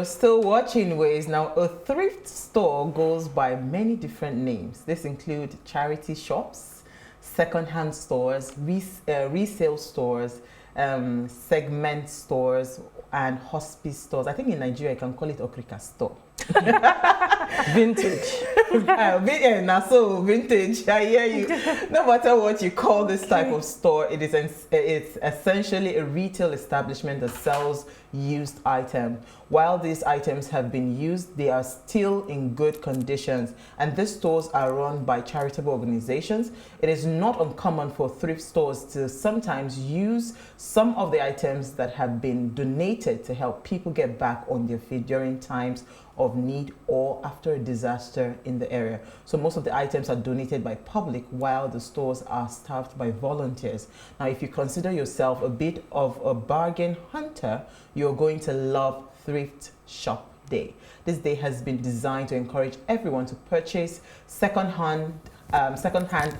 you're still watching Ways. Now, a thrift store goes by many different names. This include charity shops, second-hand stores, resale stores, segment stores, and hospice stores. I think in Nigeria, you can call it Okrika store. Vintage. Now, so vintage, I hear you. No matter what you call this type of store, it's essentially a retail establishment that sells used items. While these items have been used, they are still in good conditions, and these stores are run by charitable organizations. It is not uncommon for thrift stores to sometimes use some of the items that have been donated to help people get back on their feet during times of need or after a disaster in the area. So most of the items are donated by public, while the stores are staffed by volunteers. Now, if you consider yourself a bit of a bargain hunter, you're going to love Thrift Shop Day. This day has been designed to encourage everyone to purchase second-hand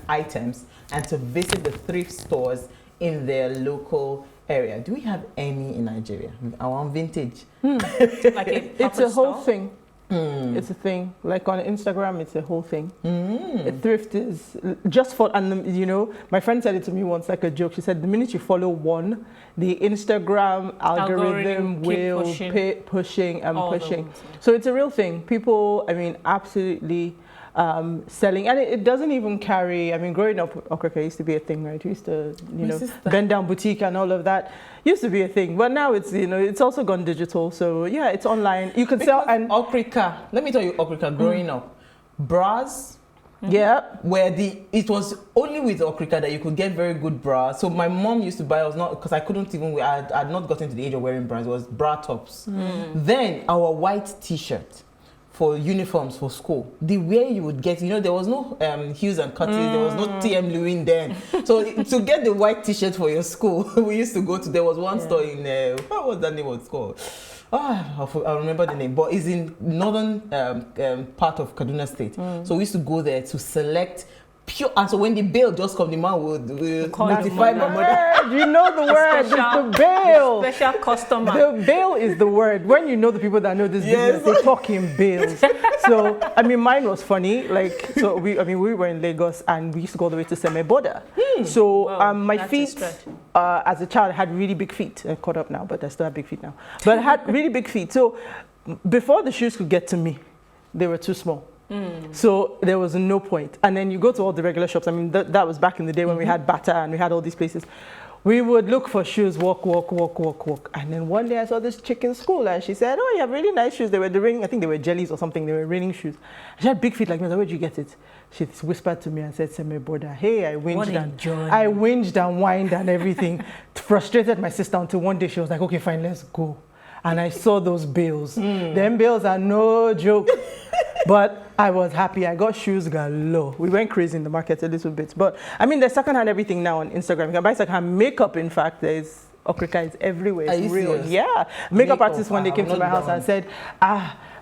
items and to visit the thrift stores in their local area. Do we have any in Nigeria? I want vintage. Like It's a whole thing. It's a thing. Like on Instagram, it's a whole thing. A thrift is just for, and you know, my friend said it to me once like a joke. She said, the minute you follow one, the Instagram algorithm will pushing and pushing. So it's a real thing. People, I mean, absolutely selling, and it doesn't even carry. I mean, growing up, Okrika used to be a thing, right? We used to, you know, bend down boutique and all of that used to be a thing, but now it's, you know, it's also gone digital. So yeah, it's online. You can sell. And Okrika, let me tell you, Okrika, growing up, bras. Yeah, where it was only with Okrika that you could get very good bras. So my mom used to buy, I was not, because I couldn't even wear, I had not gotten to the age of wearing bras. It was bra tops. Then our white t-shirt for uniforms for school, the way you would get, you know, there was no Hughes and Curtis, there was no TM Lewin then. So to get the white t-shirt for your school, we used to go to, there was one store in, what was that name was called? Oh, I remember the name, but it's in northern part of Kaduna State. So we used to go there to select pure, and so when the bill just come, the man would notify my mother. You know the word, it's the bill. Special customer. The bill is the word. When you know the people that know this business, they talk in bills. So, I mean, mine was funny. Like, so we were in Lagos and we used to go all the way to Seme border. So my feet, as a child, I had really big feet. I caught up now, but I still have big feet now. But I had really big feet. So before the shoes could get to me, they were too small. So there was no point. And then you go to all the regular shops. I mean, that was back in the day when we had Bata and we had all these places. We would look for shoes, walk. And then one day I saw this chick in school and she said, oh, you have really nice shoes. They were the ring, I think they were jellies or something. They were raining shoes. She had big feet like me. I said, where'd you get it? She whispered to me and said, Seme border. Hey, I whinged and whined and everything. Frustrated my sister until one day she was like, okay, fine, let's go. And I saw those bills. Them bills are no joke. But I was happy. I got shoes galore. We went crazy in the market a little bit. But I mean, there's secondhand everything now on Instagram. You can buy secondhand makeup. In fact, there's Okrika is everywhere. It's real. Serious? Yeah. Makeup artist one day came to my house and said,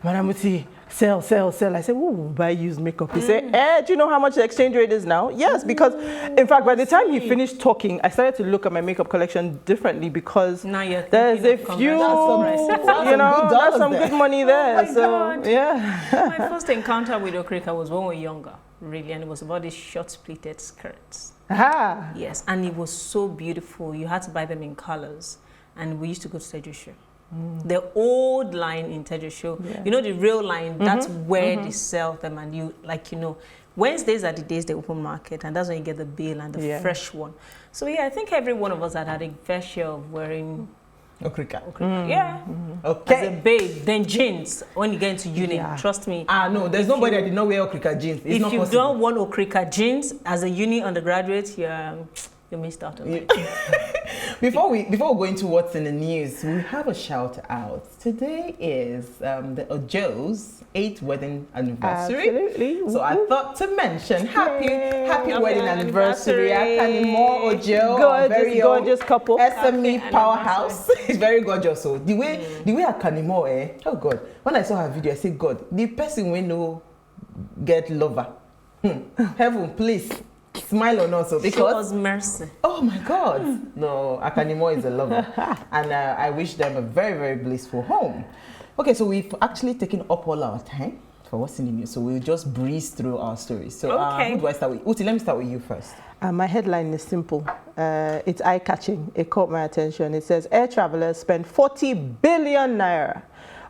Madam Muti, sell. I said, oh, buy used makeup. He said, do you know how much the exchange rate is now? Yes, because in fact, by the time he finished talking, I started to look at my makeup collection differently because there's a few, you know, there's some good money there. God. Yeah. My first encounter with Okrika was when we were younger, really, and it was about these short pleated skirts. Yes, and it was so beautiful. You had to buy them in colors, and we used to go to Tejo. The old line in Tejo, you know, the real line, that's where they sell them, and you, like, you know, Wednesdays are the days they open market, and that's when you get the bill and the fresh one. So yeah, I think every one of us had a fair share of wearing Okrika. Yeah. Okay. As a babe, then jeans when you get into uni. Trust me. No, there's nobody that did not wear Okrika jeans. It's if you don't want Okrika jeans as a uni undergraduate, you missed out on it. Before we go into what's in the news, we have a shout out. Today is the Ojo's 8th wedding anniversary. Absolutely. So I thought to mention happy wedding anniversary. Akanimo Ojo, very gorgeous couple. SME powerhouse. It's very gorgeous. So the way Akanimo, oh God, when I saw her video, I said, God, the person we know get lover. Heaven, please. Smile on us, because show us mercy. Oh my God! No, Akanimo is a lover, and I wish them a very, very blissful home. Okay, so we've actually taken up all our time for what's in the news, so we'll just breeze through our stories. So who do I start with? Uti, let me start with you first. My headline is simple. It's eye-catching. It caught my attention. It says, air travelers spend 40 billion naira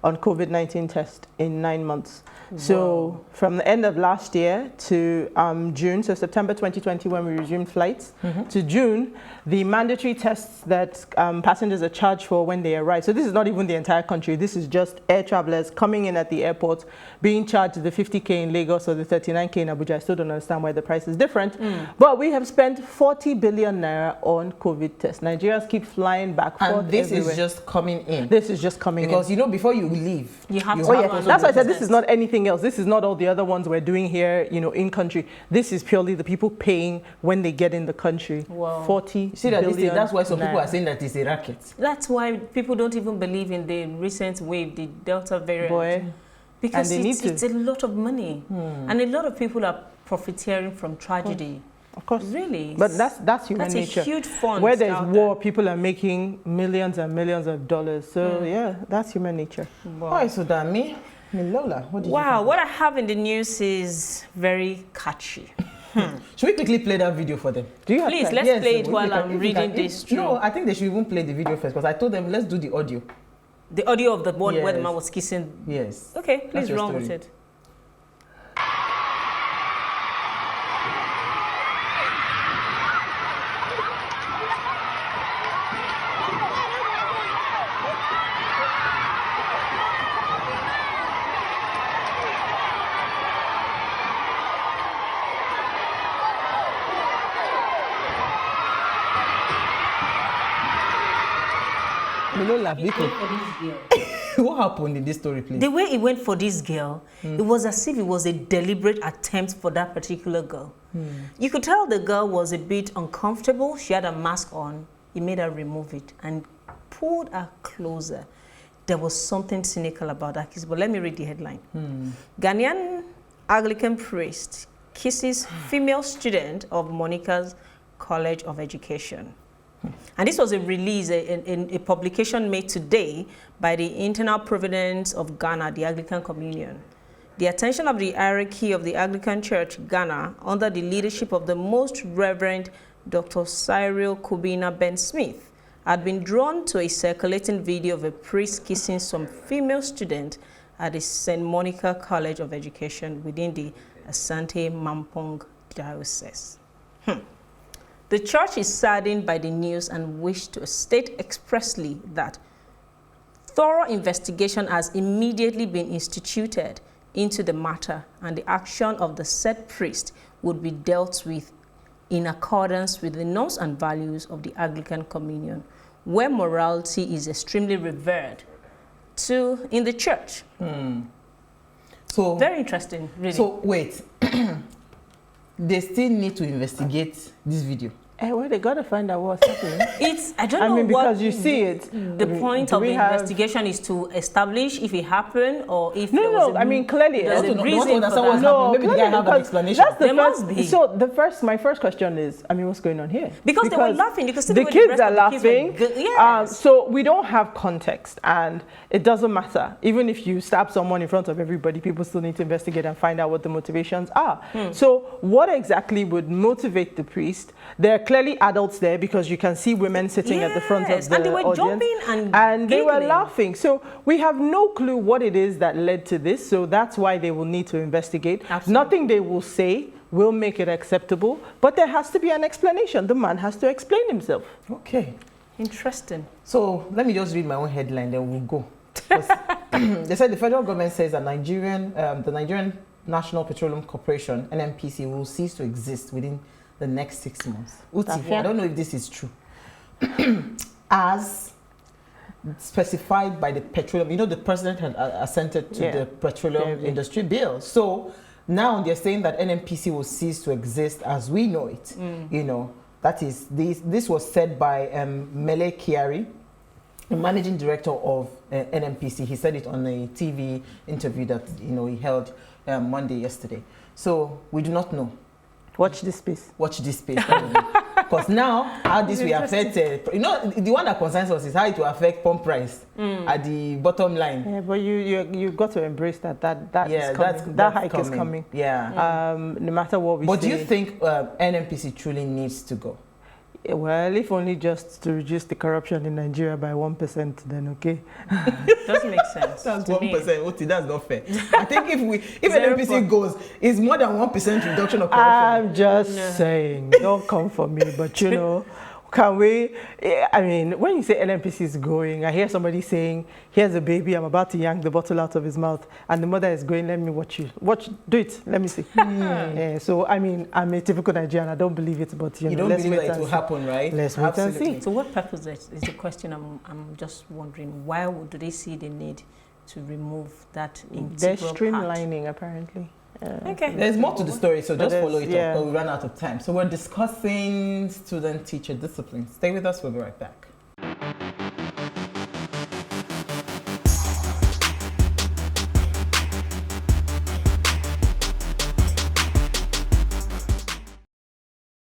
on COVID-19 test in 9 months. Wow. So from the end of last year to June, so September 2020 when we resumed flights, to June, the mandatory tests that passengers are charged for when they arrive. So this is not even the entire country. This is just air travelers coming in at the airport, being charged the 50K in Lagos or the 39K in Abuja. I still don't understand why the price is different. But we have spent 40 billion naira on COVID tests. Nigerians keep flying back forth. And this everywhere. is just coming in. This is just coming because, in. you know, before you leave, you have to. That's why I said this is not anything else. This is not all the other ones we're doing here, you know, in country. This is purely the people paying when they get in the country. Wow. 40 See that billion. That's why some people are saying that it's a racket. That's why people don't even believe in the recent wave, the Delta variant. Boy. Because it's a lot of money. And a lot of people are profiteering from tragedy. Of course. Really? But that's human nature. That's a huge fund. Where there's war, people are making millions and millions of dollars. So yeah, that's human nature. Wow. All right, so Dami, Lola, what did you think? What I have in the news is very catchy. Should we quickly play that video for them? Please, let's play it while I'm reading this through. No, I think they should even play the video first because I told them, let's do the audio. The audio of the one where the man was kissing? Yes. Okay, please run with it. What happened in this story, please? The way it went for this girl, it was as if it was a deliberate attempt for that particular girl. You could tell the girl was a bit uncomfortable. She had a mask on. He made her remove it and pulled her closer. There was something cynical about that kiss, but let me read the headline. Ghanaian Anglican priest kisses female student of Monica's College of Education. And this was a release, a publication made today by the Internal Providence of Ghana, the Anglican Communion. The attention of the hierarchy of the Anglican Church, Ghana, under the leadership of the Most Reverend Dr. Cyril Kubina Ben Smith, had been drawn to a circulating video of a priest kissing some female student at the St. Monica College of Education within the Asante Mampong Diocese. The church is saddened by the news and wished to state expressly that thorough investigation has immediately been instituted into the matter and the action of the said priest would be dealt with in accordance with the norms and values of the Anglican Communion, where morality is extremely revered in the church. So very interesting, really. So wait. They still need to investigate this video. Well, they got to find out what's happening. I don't know because you see it. The point of the investigation is to establish if it happened or if there was I mean, clearly. There's a reason for that. No, maybe the guy have an explanation. There must be. So my first question is, I mean, what's going on here? Because they were laughing. You could see the kids are laughing. Yes. So we don't have context, and it doesn't matter. Even if you stab someone in front of everybody, people still need to investigate and find out what the motivations are. So what exactly would motivate the priest? They're clearly adults there because you can see women sitting at the front of the and they were audience, jumping and they were laughing. So we have no clue what it is that led to this. So that's why they will need to investigate. Absolutely. Nothing they will say will make it acceptable, but there has to be an explanation. The man has to explain himself. Okay. Interesting. So let me just read my own headline, then we'll go. They said the federal government says that the Nigerian National Petroleum Corporation, NNPC, will cease to exist within the next 6 months. Uti, I don't know if this is true. As specified by the petroleum, you know, the president had assented to the petroleum industry bill. So now they're saying that NNPC will cease to exist as we know it. You know, that is, this was said by Mele Kyari, the managing director of NNPC. He said it on a TV interview that, you know, he held yesterday. So we do not know. Watch this space. Watch this space. Because now, how this will affect, the one that concerns us is how it will affect pump price at the bottom line. Yeah, but you got to embrace that is coming. That hike is coming. Yeah. No matter what we say. But do you think NNPC truly needs to go? Well, if only just to reduce the corruption in Nigeria by 1%, then okay. Doesn't make sense. That's 1%. That's not fair. I think if NNPC goes, it's more than 1% reduction of corruption. I'm just saying, don't come for me. But can we? I mean, when you say NNPC is going, I hear somebody saying, "Here's a baby. I'm about to yank the bottle out of his mouth," and the mother is going, "Let me watch you. Do it. Let me see." Yeah, so I mean, I'm a typical Nigerian. I don't believe it, but you don't believe that it will happen, right? Let's wait and see. So, what purpose is the question? I'm just wondering. Why do they see the need to remove that integral They're streamlining, apparently. Okay. There's more to the story, so just follow it up. But we ran out of time. So we're discussing student-teacher discipline. Stay with us. We'll be right back.